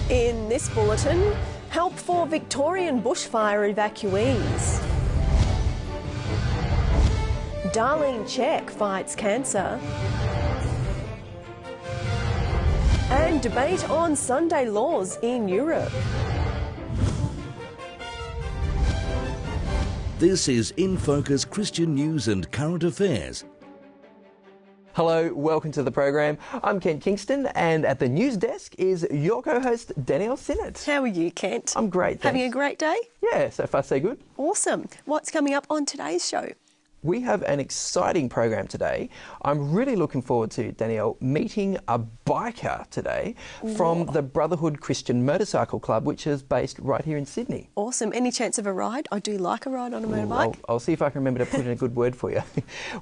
In this bulletin, help for Victorian bushfire evacuees. Darlene Check fights cancer. And debate on Sunday laws in Europe. This is InFocus Christian News and Current Affairs. Hello, welcome to the program. I'm Kent Kingston, and at the news desk is your co-host, Dannielle Synot. How are you, Kent? I'm great, thanks. Having a great day? Yeah, so far so good. Awesome. What's coming up on today's show? We have an exciting program today. I'm really looking forward to, Dannielle, meeting a biker today from the Brotherhood Christian Motorcycle Club, which is based right here in Sydney. Awesome. Any chance of a ride? I do like a ride on a motorbike. I'll see if I can remember to put in a good word for you.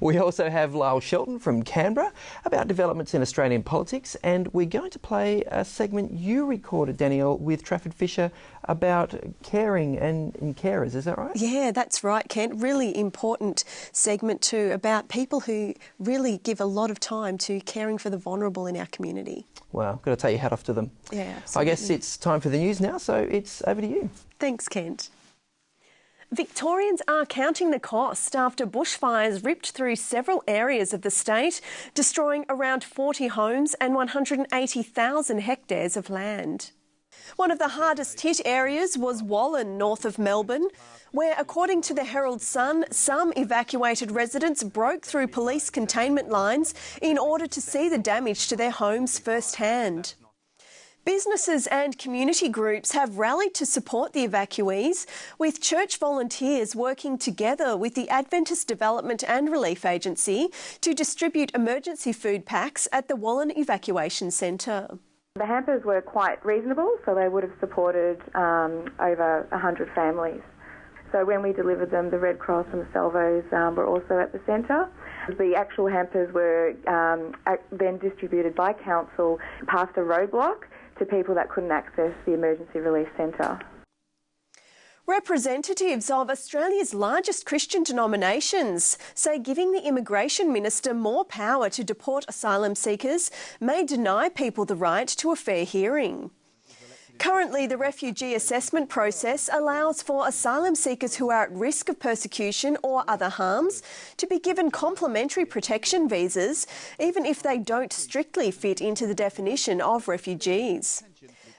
We also have Lyle Shelton from Canberra about developments in Australian politics, and we're going to play a segment you recorded, Dannielle, with Trafford Fisher about caring and carers. Is that right? Yeah, that's right, Kent. Really important segment too about people who really give a lot of time to caring for the vulnerable in our community. Wow, got to take your hat off to them. Yeah, absolutely. I guess it's time for the news now, so it's over to you. Thanks, Kent. Victorians are counting the cost after bushfires ripped through several areas of the state, destroying around 40 homes and 180,000 hectares of land. One of the hardest hit areas was Wallan, north of Melbourne, where, according to the Herald Sun, some evacuated residents broke through police containment lines in order to see the damage to their homes firsthand. Businesses and community groups have rallied to support the evacuees, with church volunteers working together with the Adventist Development and Relief Agency to distribute emergency food packs at the Wallan Evacuation Centre. The hampers were quite reasonable, so they would have supported over 100 families. So when we delivered them, the Red Cross and the Salvos were also at the centre. The actual hampers were then distributed by council past a roadblock to people that couldn't access the Emergency Relief Centre. Representatives of Australia's largest Christian denominations say giving the Immigration Minister more power to deport asylum seekers may deny people the right to a fair hearing. Currently, the refugee assessment process allows for asylum seekers who are at risk of persecution or other harms to be given complementary protection visas, even if they don't strictly fit into the definition of refugees.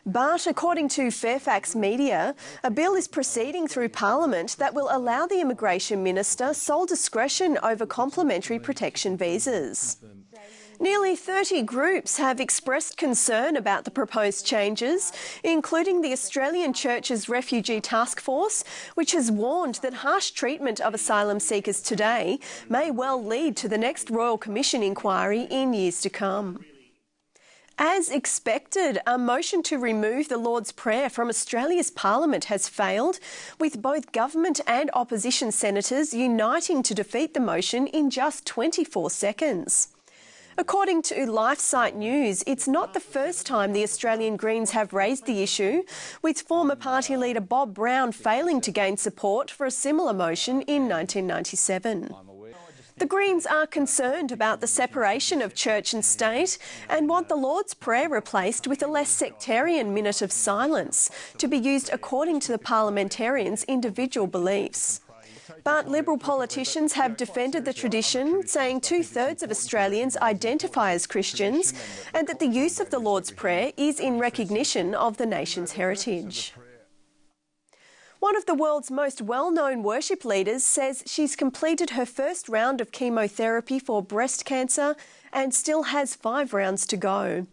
But according to Fairfax Media, a bill is proceeding through Parliament that will allow the Immigration Minister sole discretion over complementary protection visas. Nearly 30 groups have expressed concern about the proposed changes, including the Australian Church's Refugee Task Force, which has warned that harsh treatment of asylum seekers today may well lead to the next Royal Commission inquiry in years to come. As expected, a motion to remove the Lord's Prayer from Australia's Parliament has failed, with both government and opposition senators uniting to defeat the motion in just 24 seconds. According to LifeSite News, it's not the first time the Australian Greens have raised the issue, with former party leader Bob Brown failing to gain support for a similar motion in 1997. The Greens are concerned about the separation of church and state and want the Lord's Prayer replaced with a less sectarian minute of silence to be used according to the parliamentarians' individual beliefs. But Liberal politicians have defended the tradition, saying 2/3 of Australians identify as Christians and that the use of the Lord's Prayer is in recognition of the nation's heritage. One of the world's most well-known worship leaders says she's completed her first round of chemotherapy for breast cancer and still has 5 rounds to go.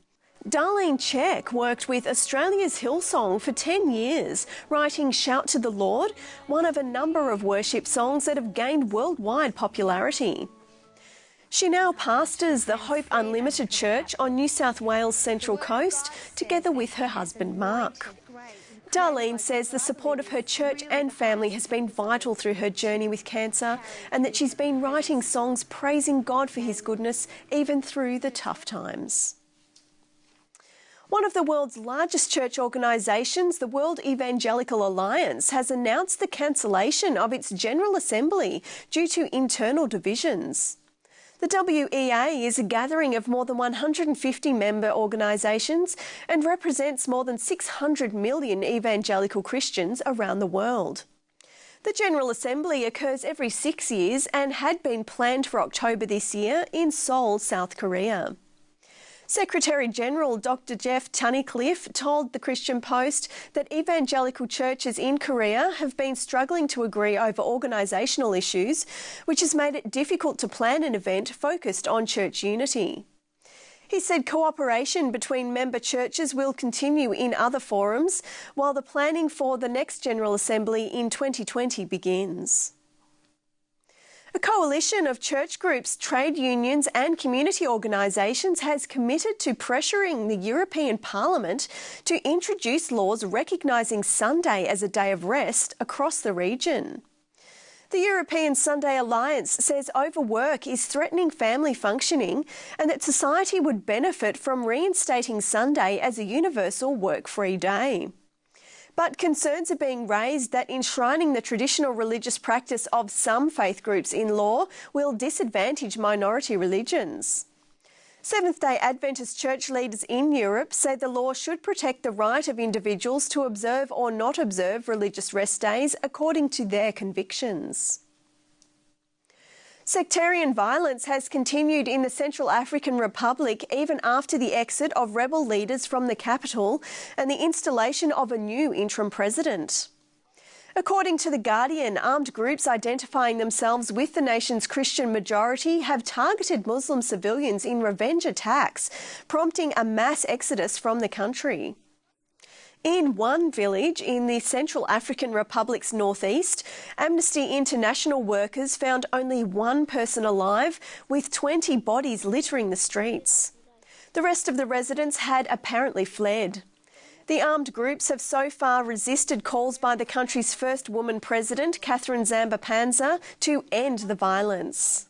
Darlene Check worked with Australia's Hillsong for 10 years, writing Shout to the Lord, one of a number of worship songs that have gained worldwide popularity. She now pastors the Hope Unlimited Church on New South Wales' Central Coast, together with her husband Mark. Darlene says the support of her church and family has been vital through her journey with cancer, and that she's been writing songs praising God for His goodness even through the tough times. One of the world's largest church organisations, the World Evangelical Alliance, has announced the cancellation of its General Assembly due to internal divisions. The WEA is a gathering of more than 150 member organisations and represents more than 600 million evangelical Christians around the world. The General Assembly occurs every 6 years and had been planned for October this year in Seoul, South Korea. Secretary-General Dr. Jeff Tunnicliffe told the Christian Post that evangelical churches in Korea have been struggling to agree over organisational issues, which has made it difficult to plan an event focused on church unity. He said cooperation between member churches will continue in other forums, while the planning for the next General Assembly in 2020 begins. A coalition of church groups, trade unions and community organisations has committed to pressuring the European Parliament to introduce laws recognising Sunday as a day of rest across the region. The European Sunday Alliance says overwork is threatening family functioning and that society would benefit from reinstating Sunday as a universal work-free day. But concerns are being raised that enshrining the traditional religious practice of some faith groups in law will disadvantage minority religions. Seventh-day Adventist church leaders in Europe say the law should protect the right of individuals to observe or not observe religious rest days according to their convictions. Sectarian violence has continued in the Central African Republic even after the exit of rebel leaders from the capital and the installation of a new interim president. According to The Guardian, armed groups identifying themselves with the nation's Christian majority have targeted Muslim civilians in revenge attacks, prompting a mass exodus from the country. In one village in the Central African Republic's northeast, Amnesty International workers found only one person alive, with 20 bodies littering the streets. The rest of the residents had apparently fled. The armed groups have so far resisted calls by the country's first woman president, Catherine Zamba-Panza, to end the violence.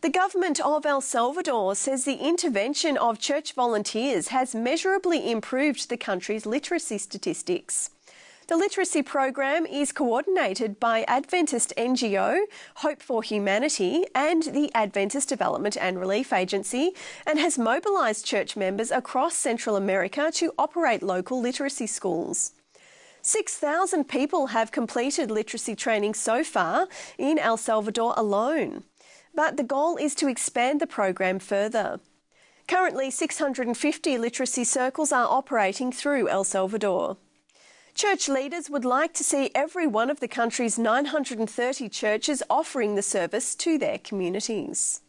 The government of El Salvador says the intervention of church volunteers has measurably improved the country's literacy statistics. The literacy program is coordinated by Adventist NGO, Hope for Humanity, and the Adventist Development and Relief Agency, and has mobilised church members across Central America to operate local literacy schools. 6,000 people have completed literacy training so far in El Salvador alone, but the goal is to expand the program further. Currently, 650 literacy circles are operating through El Salvador. Church leaders would like to see every one of the country's 930 churches offering the service to their communities.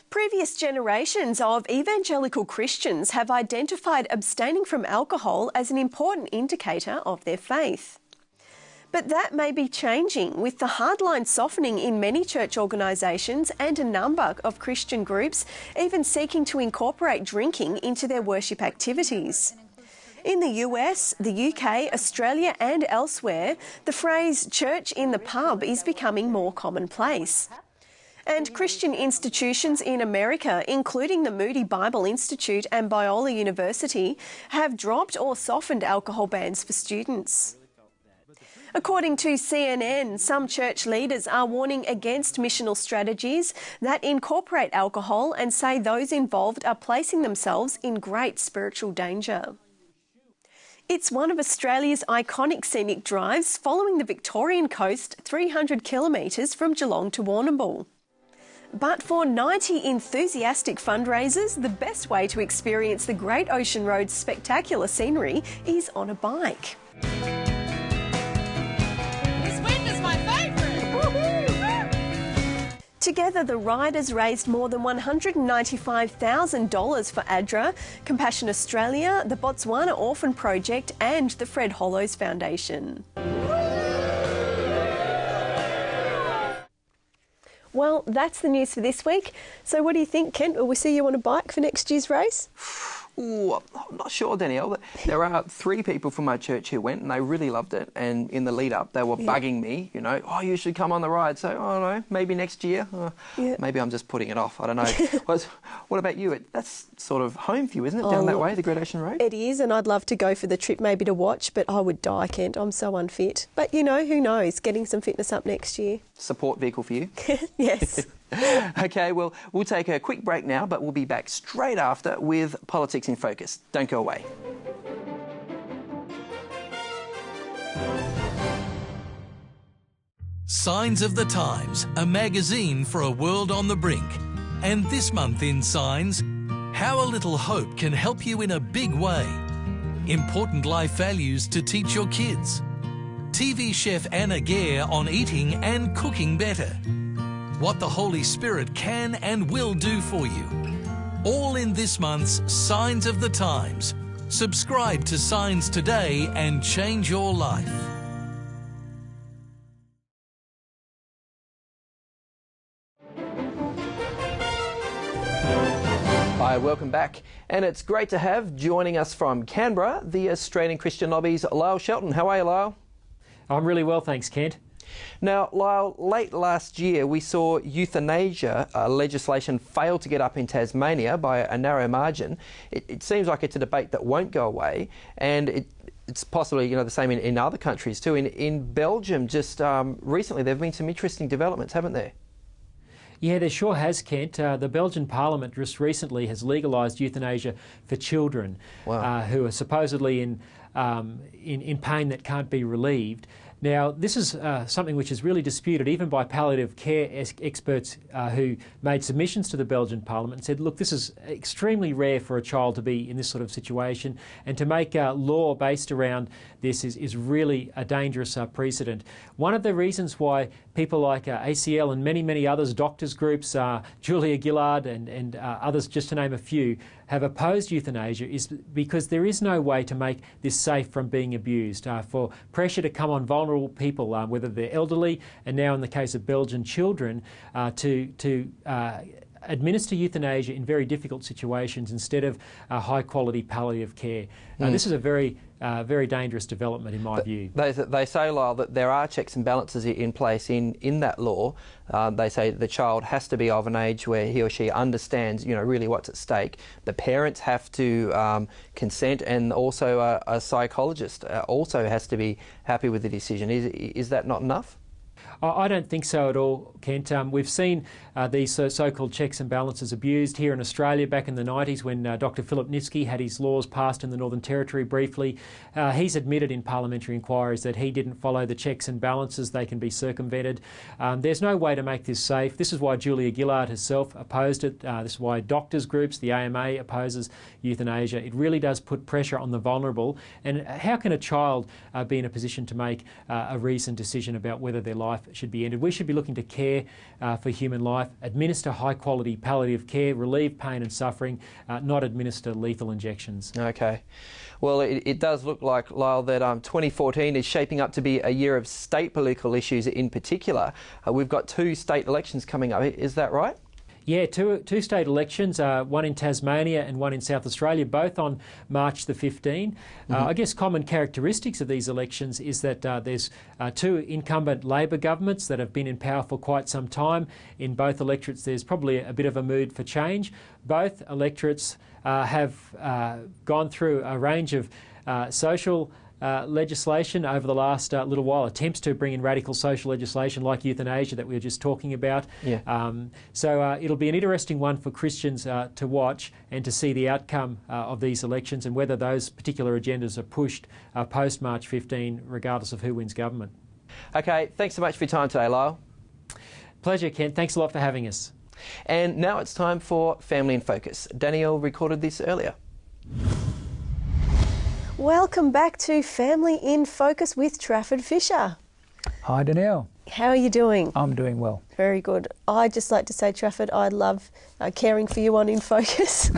Previous generations of evangelical Christians have identified abstaining from alcohol as an important indicator of their faith. But that may be changing, with the hardline softening in many church organisations and a number of Christian groups even seeking to incorporate drinking into their worship activities. In the US, the UK, Australia and elsewhere, the phrase church in the pub is becoming more commonplace. And Christian institutions in America, including the Moody Bible Institute and Biola University, have dropped or softened alcohol bans for students. According to CNN, some church leaders are warning against missional strategies that incorporate alcohol and say those involved are placing themselves in great spiritual danger. It's one of Australia's iconic scenic drives following the Victorian coast 300 kilometres from Geelong to Warrnambool. But for 90 enthusiastic fundraisers, the best way to experience the Great Ocean Road's spectacular scenery is on a bike. Together, the riders raised more than $195,000 for ADRA, Compassion Australia, the Botswana Orphan Project and the Fred Hollows Foundation. Well, that's the news for this week. So what do you think, Kent? Will we see you on a bike for next year's race? Ooh, I'm not sure, Dannielle. There are 3 people from my church who went and they really loved it. And in the lead up, they were bugging me, oh, you should come on the ride. So, I don't know, maybe next year. Maybe I'm just putting it off. I don't know. What about you? That's sort of home for you, isn't it? Down that way, the Great Ocean Road? It is, and I'd love to go for the trip maybe to watch, but I would die, Kent. I'm so unfit. But, who knows? Getting some fitness up next year. Support vehicle for you? Yes. Okay, well, we'll take a quick break now, but we'll be back straight after with Politics in Focus. Don't go away. Signs of the Times, a magazine for a world on the brink. And this month in Signs, how a little hope can help you in a big way. Important life values to teach your kids. TV chef Anna Gare on eating and cooking better. What the Holy Spirit can and will do for you. All in this month's Signs of the Times. Subscribe to Signs today and change your life. Hi, welcome back. And it's great to have, joining us from Canberra, the Australian Christian Lobby's Lyle Shelton. How are you, Lyle? I'm really well, thanks, Kent. Now, Lyle, late last year we saw euthanasia legislation fail to get up in Tasmania by a narrow margin. It seems like it's a debate that won't go away, and it's possibly the same in other countries too. In Belgium, just recently, there have been some interesting developments, haven't there? Yeah, there sure has, Kent. The Belgian Parliament just recently has legalised euthanasia for children. Wow. Who are supposedly in pain that can't be relieved. Now, this is something which is really disputed even by palliative care experts who made submissions to the Belgian Parliament and said, look, this is extremely rare for a child to be in this sort of situation, and to make law based around this is really a dangerous precedent. One of the reasons why people like ACL and many, many others, doctors groups, Julia Gillard and others, just to name a few, have opposed euthanasia is because there is no way to make this safe from being abused. For pressure to come on vulnerable people, whether they're elderly, and now in the case of Belgian children, to administer euthanasia in very difficult situations instead of high-quality palliative care. This is a very dangerous development in my view. They say, Lyle, that there are checks and balances in place in that law. They say the child has to be of an age where he or she understands, really what's at stake. The parents have to consent, and also a psychologist also has to be happy with the decision. Is that not enough? I don't think so at all, Kent. We've seen these so-called checks and balances abused here in Australia back in the 90s when Dr. Philip Nitsky had his laws passed in the Northern Territory briefly. He's admitted in parliamentary inquiries that he didn't follow the checks and balances. They can be circumvented. There's no way to make this safe. This is why Julia Gillard herself opposed it. This is why doctors' groups, the AMA, opposes euthanasia. It really does put pressure on the vulnerable. And how can a child be in a position to make a reasoned decision about whether their life should be ended? We should be looking to care for human life, administer high-quality palliative care, relieve pain and suffering, not administer lethal injections. Okay. Well, it does look like, Lyle, that 2014 is shaping up to be a year of state political issues in particular. We've got 2 state elections coming up. Is that right? Yeah, two state elections, one in Tasmania and one in South Australia, both on March the 15th. I guess common characteristics of these elections is that there's 2 incumbent Labor governments that have been in power for quite some time. In both electorates there's probably a bit of a mood for change. Both electorates have gone through a range of social legislation over the last little while, attempts to bring in radical social legislation like euthanasia that we were just talking about. Yeah. So it'll be an interesting one for Christians to watch and to see the outcome of these elections and whether those particular agendas are pushed post-March 15, regardless of who wins government. Okay, thanks so much for your time today, Lyle. Pleasure, Ken. Thanks a lot for having us. And now it's time for Family in Focus. Dannielle recorded this earlier. Welcome back to Family in Focus with Trafford Fisher. Hi, Dannielle. How are you doing? I'm doing well. Very good. I'd just like to say, Trafford, I love caring for you on InFocus.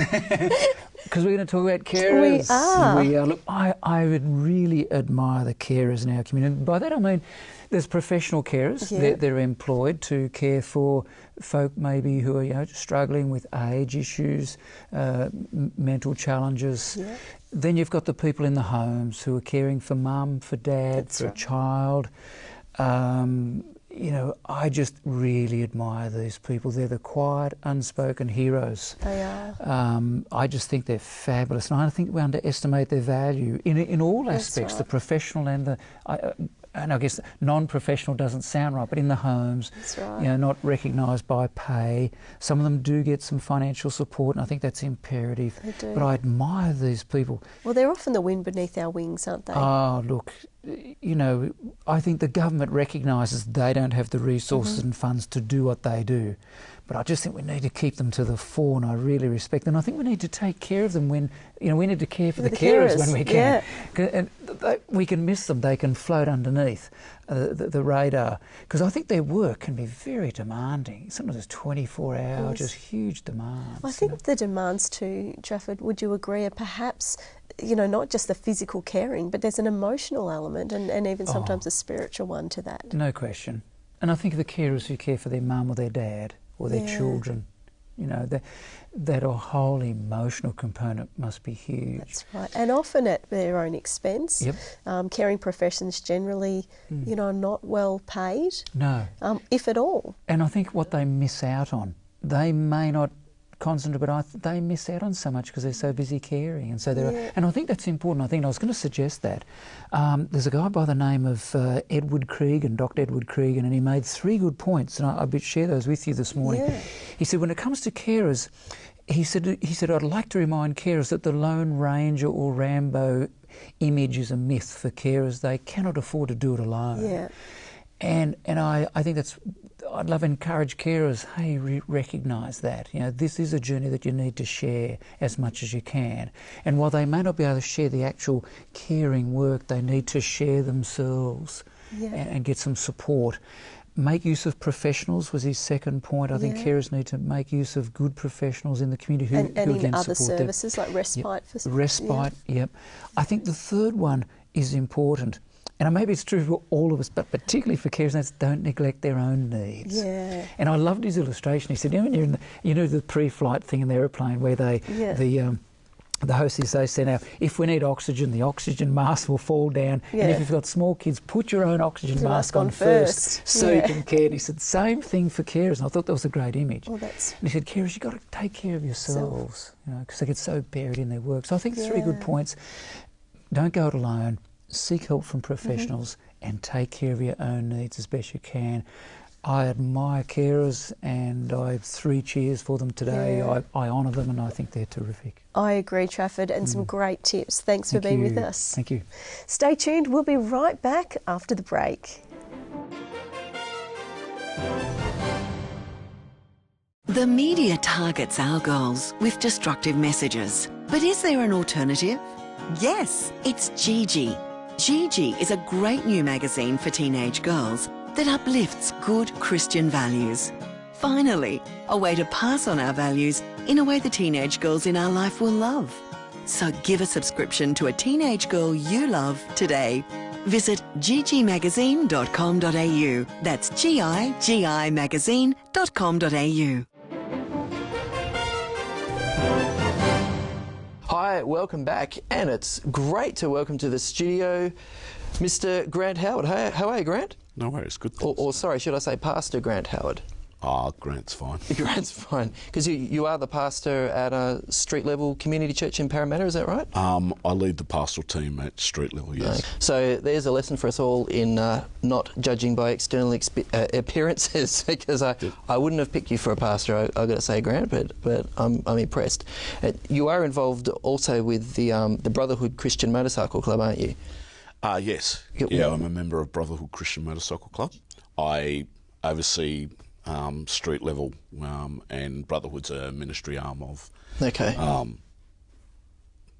Because we're going to talk about carers. We are. Look, I would really admire the carers in our community. By that I mean there's professional carers. Yeah. They're employed to care for folk maybe who are struggling with age issues, mental challenges. Yeah. Then you've got the people in the homes who are caring for mum, for dad, That's for right. a child. I just really admire these people. They're the quiet, unspoken heroes. They are. I just think they're fabulous, and I think we underestimate their value in all That's aspects, right. the professional and and I guess non-professional doesn't sound right, but in the homes, That's right. you know, not recognised by pay. Some of them do get some financial support, and I think that's imperative. They do. But I admire these people. Well, they're often the wind beneath our wings, aren't they? Oh, look, you know, I think the government recognises they don't have the resources and funds to do what they do. But I just think we need to keep them to the fore, and I really respect them. I think we need to take care of them when, you know, we need to care for the carers when we can. And we can miss them. They can float underneath the radar. Because I think their work can be very demanding. Sometimes it's 24 hours, just huge demands. I think the demands too, Trafford, would you agree, are perhaps, you know, not just the physical caring, but there's an emotional element and even sometimes a spiritual one to that. No question. And I think of the carers who care for their mum or their dad or their children, you know, that whole emotional component must be huge. That's right. And often at their own expense. Yep. Caring professions generally, you know, are not well paid. No. If at all. And I think what they miss out on, they may not concentrate, but they miss out on so much because they're so busy caring. And so and I think that's important. I think I was going to suggest that. There's a guy by the name of Edward Cregan, Dr. Edward Cregan, and he made 3 good points, and I share those with you this morning. Yeah. He said, when it comes to carers, he said, I'd like to remind carers that the Lone Ranger or Rambo image is a myth for carers. They cannot afford to do it alone. Yeah. And I think that's, I'd love to encourage carers, hey, recognise that. You know, this is a journey that you need to share as much as you can. And while they may not be able to share the actual caring work, they need to share themselves and get some support. Make use of professionals was his second point. I think carers need to make use of good professionals in the community who and in again other support services like respite. Yep. Respite, yep. I think the third one is important. And maybe it's true for all of us, but particularly for carers, that's don't neglect their own needs. Yeah. And I loved his illustration. He said, you know, when you're in the pre-flight thing in the aeroplane where the hostess, they say, now, if we need oxygen, the oxygen mask will fall down. And if you've got small kids, put your own oxygen mask on first so you can care. And he said, same thing for carers. And I thought that was a great image. Well, and he said, carers, you've got to take care of yourselves, you know, because they get so buried in their work. So I think 3 good points. Don't go it alone. Seek help from professionals and take care of your own needs as best you can. I admire carers and I have 3 cheers for them today. I honour them and I think they're terrific. I agree, Trafford, and some great tips. Thanks for being with us. Thank you. Stay tuned. We'll be right back after the break. The media targets our girls with destructive messages. But is there an alternative? Yes, it's Gigi. Gigi is a great new magazine for teenage girls that uplifts good Christian values. Finally, a way to pass on our values in a way the teenage girls in our life will love. So give a subscription to a teenage girl you love today. Visit gigimagazine.com.au. That's gigimagazine.com.au. Hi, welcome back, and it's great to welcome to the studio Mr. Grant Howard. How are you, Grant? No worries, good. Or sorry, should I say Pastor Grant Howard? Grant's fine. Grant's fine, because you are the pastor at a street level community church in Parramatta, is that right? I lead the pastoral team at street level, yes. Okay. So there's a lesson for us all in not judging by external appearances, because I wouldn't have picked you for a pastor, I've got to say, Grant, but I'm impressed. You are involved also with the Brotherhood Christian Motorcycle Club, aren't you? Yes. Yeah, I'm a member of Brotherhood Christian Motorcycle Club. I oversee street level, and Brotherhood's a ministry arm of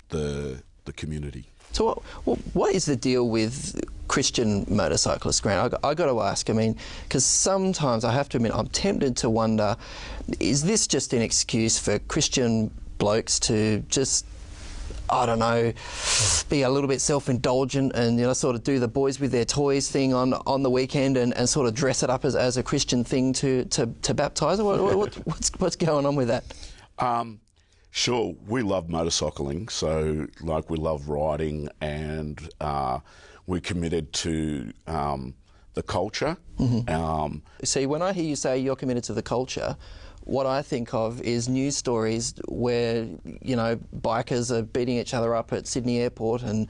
the community. So what is the deal with Christian motorcyclists, Grant? I got to ask, I mean, because sometimes I have to admit I'm tempted to wonder, is this just an excuse for Christian blokes to just, I don't know, be a little bit self-indulgent and, you know, sort of do the boys with their toys thing on the weekend and sort of dress it up as a Christian thing to baptise? What's going on with that? Sure, we love motorcycling, so like we love riding, and we're committed to the culture. See, when I hear you say you're committed to the culture, what I think of is news stories where, you know, bikers are beating each other up at Sydney Airport, and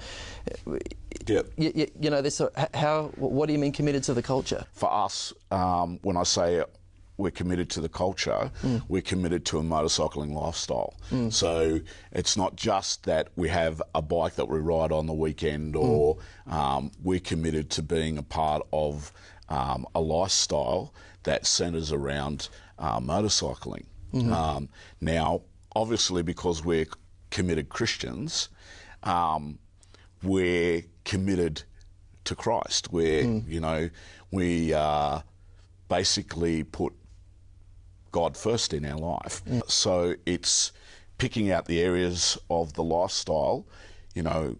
you know, this. What do you mean committed to the culture? For us, when I say we're committed to the culture, we're committed to a motorcycling lifestyle. So it's not just that we have a bike that we ride on the weekend, or we're committed to being a part of a lifestyle that centres around motorcycling. Now, obviously, because we're committed Christians, we're committed to Christ. You know, we basically put God first in our life. So it's picking out the areas of the lifestyle, you know,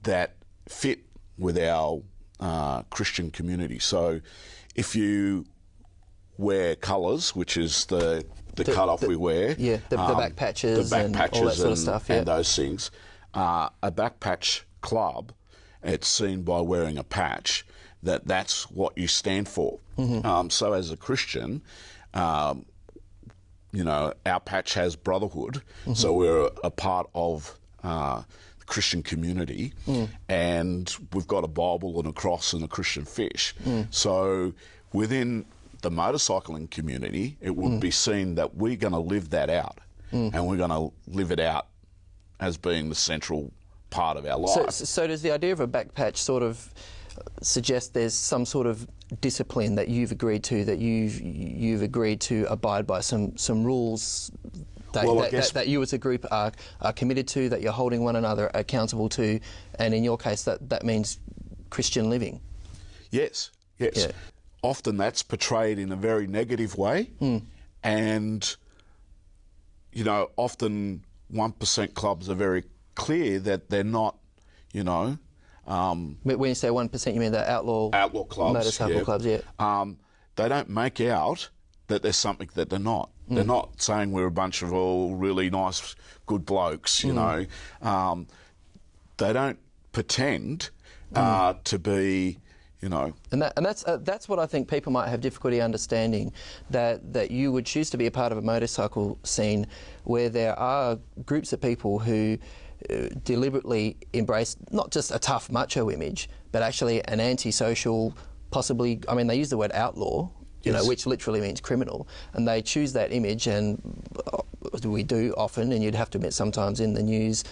that fit with our Christian community. So if you wear colours, which is the cut-off we wear. The back patches, and all that sort of stuff. And those things. A back patch club, it's seen by wearing a patch that's what you stand for. So as a Christian, you know, our patch has Brotherhood, so we're a part of the Christian community, and we've got a Bible and a cross and a Christian fish. So within the motorcycling community, it would be seen that we're going to live that out, and we're going to live it out as being the central part of our life. So does the idea of a back patch sort of suggest there's some sort of discipline that you've agreed to, that you've agreed to abide by some rules that you as a group are committed to, that you're holding one another accountable to, and in your case that means Christian living? Yes. Yeah. Often that's portrayed in a very negative way, and you know, often 1% clubs are very clear that they're not, you know. When you say 1%, you mean the outlaw clubs, motorcycle clubs, they don't make out that there's something that they're not. They're not saying we're a bunch of all really nice, good blokes, you know. They don't pretend to be, you know. And that's what I think people might have difficulty understanding, that you would choose to be a part of a motorcycle scene where there are groups of people who deliberately embrace not just a tough macho image, but actually an antisocial, possibly, I mean, they use the word outlaw, you know, which literally means criminal, and they choose that image, and we do often, and you'd have to admit sometimes in the news,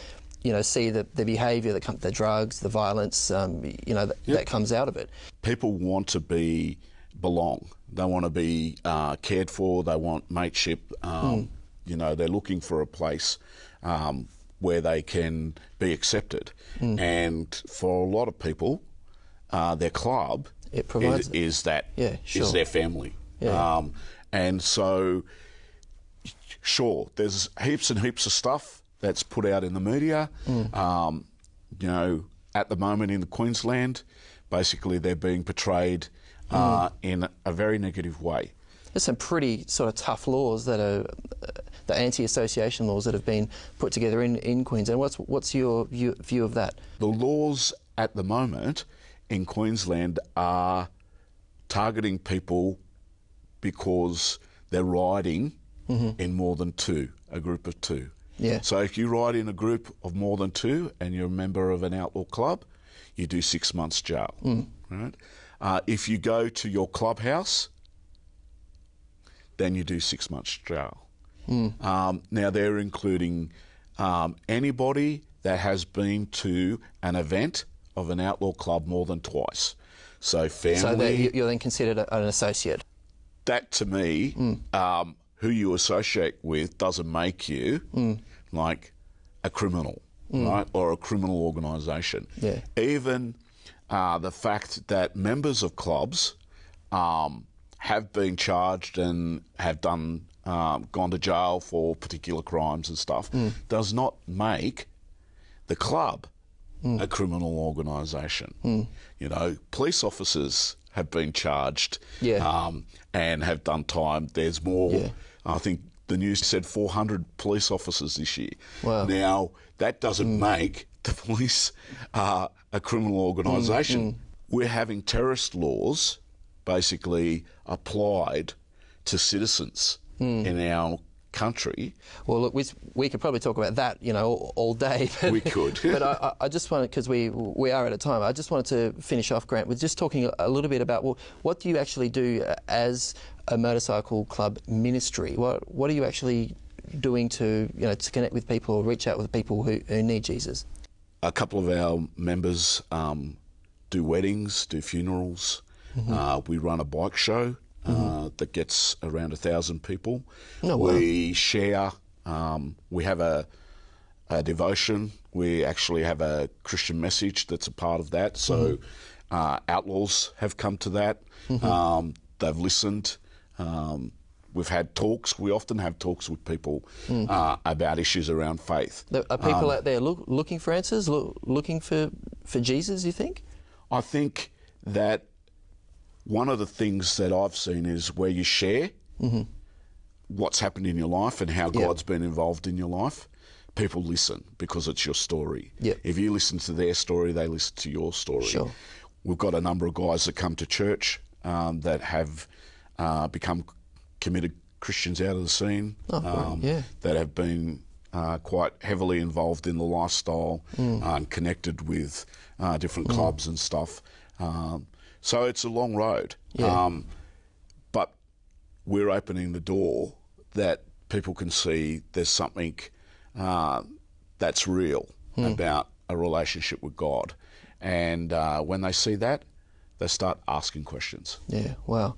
you know, see the behaviour, the drugs, the violence, you know, that comes out of it. People want to belong. They want to be cared for. They want mateship. You know, they're looking for a place where they can be accepted. And for a lot of people, their club is their family. And so, sure, there's heaps and heaps of stuff that's put out in the media. You know, at the moment in Queensland, basically they're being portrayed in a very negative way. There's some pretty sort of tough laws that are the anti-association laws that have been put together in Queensland. What's your view of that? The laws at the moment in Queensland are targeting people because they're riding in more than two, a group of two. So if you ride in a group of more than two and you're a member of an outlaw club, you do 6 months jail. Right? If you go to your clubhouse, then you do 6 months jail. Now they're including anybody that has been to an event of an outlaw club more than twice. So family. So that you're then considered an associate. That to me, who you associate with doesn't make you like a criminal, right, or a criminal organisation. Even the fact that members of clubs have been charged and have gone to jail for particular crimes and stuff does not make the club a criminal organisation. You know, police officers have been charged and have done time. There's more. I think the news said 400 police officers this year. Now, that doesn't make the police a criminal organisation. We're having terrorist laws basically applied to citizens. in our country. Well, look, we could probably talk about that, all day. But, we could. But I just wanted, because we are out of time, I just wanted to finish off, Grant, with just talking a little bit about, well, what do you actually do as a motorcycle club ministry? What are you actually doing to connect with people or reach out with people who need Jesus? A couple of our members do weddings, do funerals. We run a bike show that gets around 1,000 people. Oh, wow. We share. We have a devotion. We actually have a Christian message that's a part of that. So outlaws have come to that. They've listened. We've had talks. We often have talks with people about issues around faith. Are people out there looking for answers, looking for Jesus, you think? I think that one of the things that I've seen is where you share what's happened in your life and how God's been involved in your life. People listen because it's your story. Yep. If you listen to their story, they listen to your story. Sure. We've got a number of guys that come to church that have become committed Christians out of the scene, that have been quite heavily involved in the lifestyle and connected with different clubs and stuff. So it's a long road. But we're opening the door that people can see there's something that's real about a relationship with God. And when they see that, they start asking questions. Yeah, wow.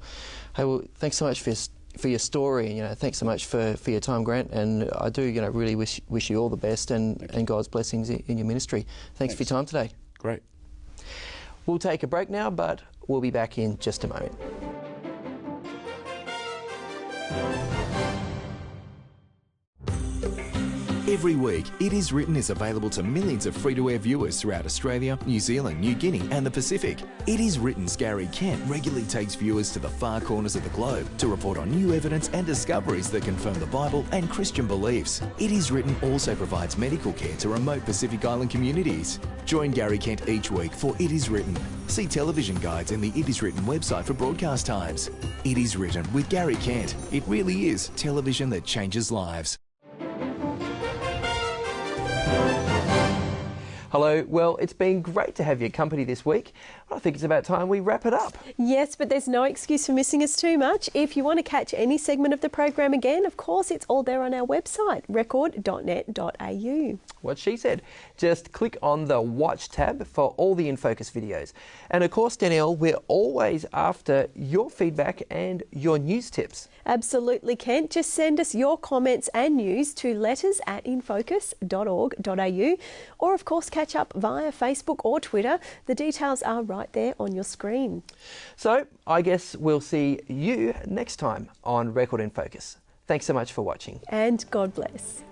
Hey, well, thanks so much for your story, and thanks so much for your time, Grant. And I do, really wish you all the best and God's blessings in your ministry. Thanks for your time today. Great. We'll take a break now, but we'll be back in just a moment. Every week, It Is Written is available to millions of free-to-air viewers throughout Australia, New Zealand, New Guinea and the Pacific. It Is Written's Gary Kent regularly takes viewers to the far corners of the globe to report on new evidence and discoveries that confirm the Bible and Christian beliefs. It Is Written also provides medical care to remote Pacific Island communities. Join Gary Kent each week for It Is Written. See television guides in the It Is Written website for broadcast times. It Is Written with Gary Kent. It really is television that changes lives. Hello. Well, it's been great to have your company this week. I think it's about time we wrap it up. Yes, but there's no excuse for missing us too much. If you want to catch any segment of the program again, of course, it's all there on our website, record.net.au. What she said. Just click on the Watch tab for all the InFocus videos. And of course, Dannielle, we're always after your feedback and your news tips. Absolutely, Kent. Just send us your comments and news to letters@infocus.org.au, or of course catch up via Facebook or Twitter. The details are right there on your screen. So I guess we'll see you next time on Record InFocus. Thanks so much for watching. And God bless.